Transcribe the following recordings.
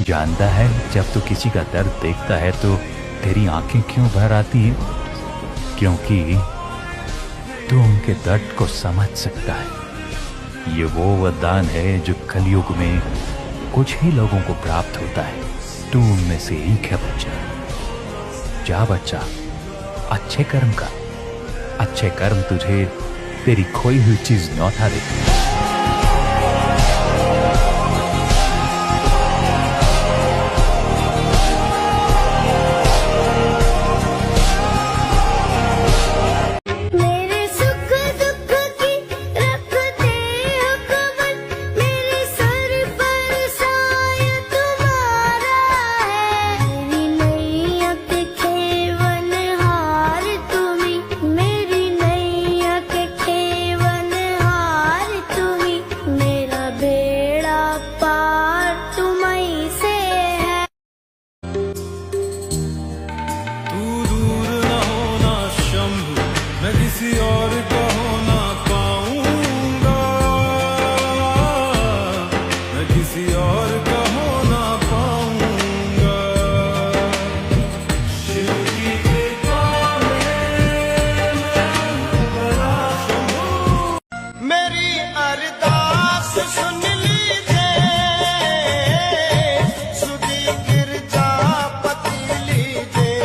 जानता है जब तू किसी का दर्द देखता है तो तेरी आंखें क्यों भर आती है? क्योंकि तू उनके दर्द को समझ सकता है। ये वो वरदान है जो कलयुग में कुछ ही लोगों को प्राप्त होता है। तू उनमें से एक है बच्चा। जा बच्चा, अच्छे कर्म का। अच्छे कर्म तुझे तेरी खोई हुई चीज लौटा देती है। किसी और को ना पाऊंगा, मैं किसी और का होना पाऊंगा। शिव की कृपा में मेरी अरदास सुन लीजिए, सुधी गिरजा पति लीजिए।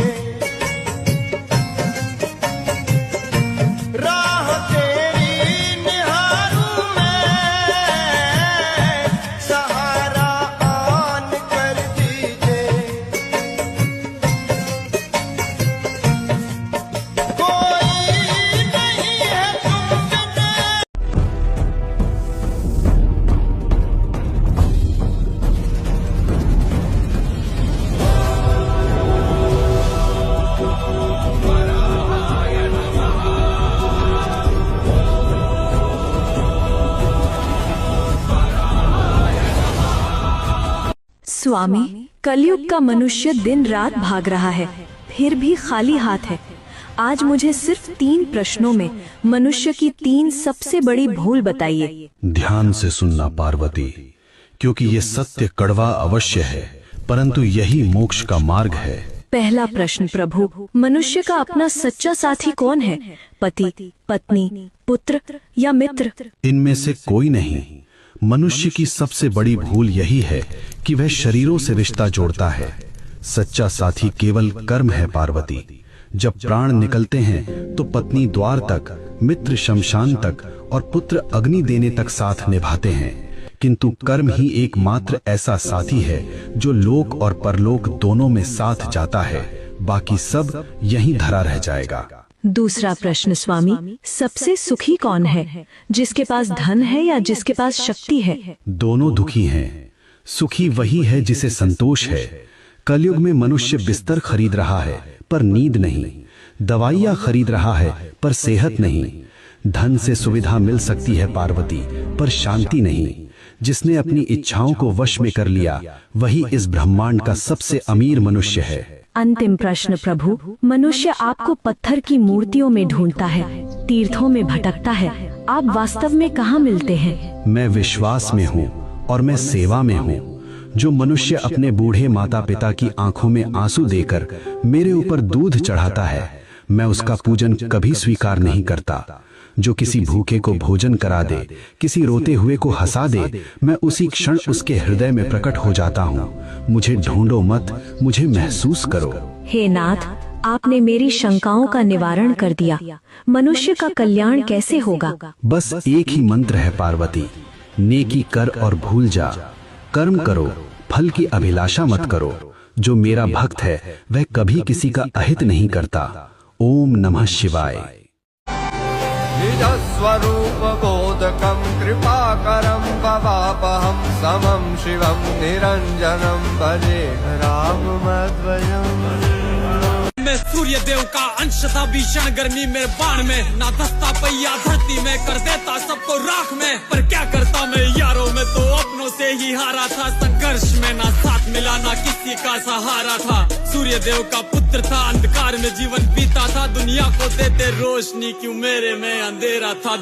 स्वामी, कलयुग का मनुष्य दिन रात भाग रहा है, फिर भी खाली हाथ है। आज मुझे सिर्फ 3 प्रश्नों में मनुष्य की 3 सबसे बड़ी भूल बताइए। ध्यान से सुनना पार्वती, क्योंकि ये सत्य कड़वा अवश्य है, परंतु यही मोक्ष का मार्ग है। पहला प्रश्न प्रभु, मनुष्य का अपना सच्चा साथी कौन है? पति, पत्नी, पुत्र या मित्र? इनमें से कोई नहीं। मनुष्य की सबसे बड़ी भूल यही है कि वह शरीरों से रिश्ता जोड़ता है। सच्चा साथी केवल कर्म है पार्वती। जब प्राण निकलते हैं तो पत्नी द्वार तक, मित्र शमशान तक और पुत्र अग्नि देने तक साथ निभाते हैं, किंतु कर्म ही एकमात्र ऐसा साथी है जो लोक और परलोक दोनों में साथ जाता है। बाकी सब यहीं धरा रह जाएगा। दूसरा प्रश्न स्वामी, सबसे सुखी कौन है? जिसके पास धन है या जिसके पास शक्ति है? दोनों दुखी हैं। सुखी वही है जिसे संतोष है। कलयुग में मनुष्य बिस्तर खरीद रहा है पर नींद नहीं, दवाइयाँ खरीद रहा है पर सेहत नहीं। धन से सुविधा मिल सकती है पार्वती, पर शांति नहीं। जिसने अपनी इच्छाओं को वश में कर लिया वही इस ब्रह्मांड का सबसे अमीर मनुष्य है। अंतिम प्रश्न प्रभु, मनुष्य आपको पत्थर की मूर्तियों में ढूंढता है, तीर्थों में भटकता है, आप वास्तव में कहाँ मिलते हैं? मैं विश्वास में हूँ और मैं सेवा में हूँ। जो मनुष्य अपने बूढ़े माता पिता की आंखों में आंसू देकर मेरे ऊपर दूध चढ़ाता है, मैं उसका पूजन कभी स्वीकार नहीं करता। जो किसी भूखे को भोजन करा दे, किसी रोते हुए को हंसा दे, मैं उसी क्षण उसके हृदय में प्रकट हो जाता हूँ। मुझे ढूंढो मत, मुझे महसूस करो। हे नाथ, आपने मेरी शंकाओं का निवारण कर दिया। मनुष्य का कल्याण कैसे होगा? बस एक ही मंत्र है पार्वती, नेकी कर और भूल जा। कर्म करो, फल की अभिलाषा मत करो। जो मेरा भक्त है वह कभी किसी का अहित नहीं करता। ओम नमः शिवाय। निज स्वरूप बोधकं कृपाकरं भवापहं समं शिवं निरंजनं भजे राममद्वयम्। मैं सूर्य देव का अंश था, भीषण गर्मी में बाण में ना धसता पहिया धरती में, कर देता सबको राख में। पर क्या करता मैं यारों में, तो अपनों से ही हारा था। संघर्ष में ना साथ मिला ना किसी का सहारा था। सूर्य देव का पुत्र था, अंधकार में जीवन बीता था। दुनिया को देते रोशनी, क्यों मेरे में अंधेरा था।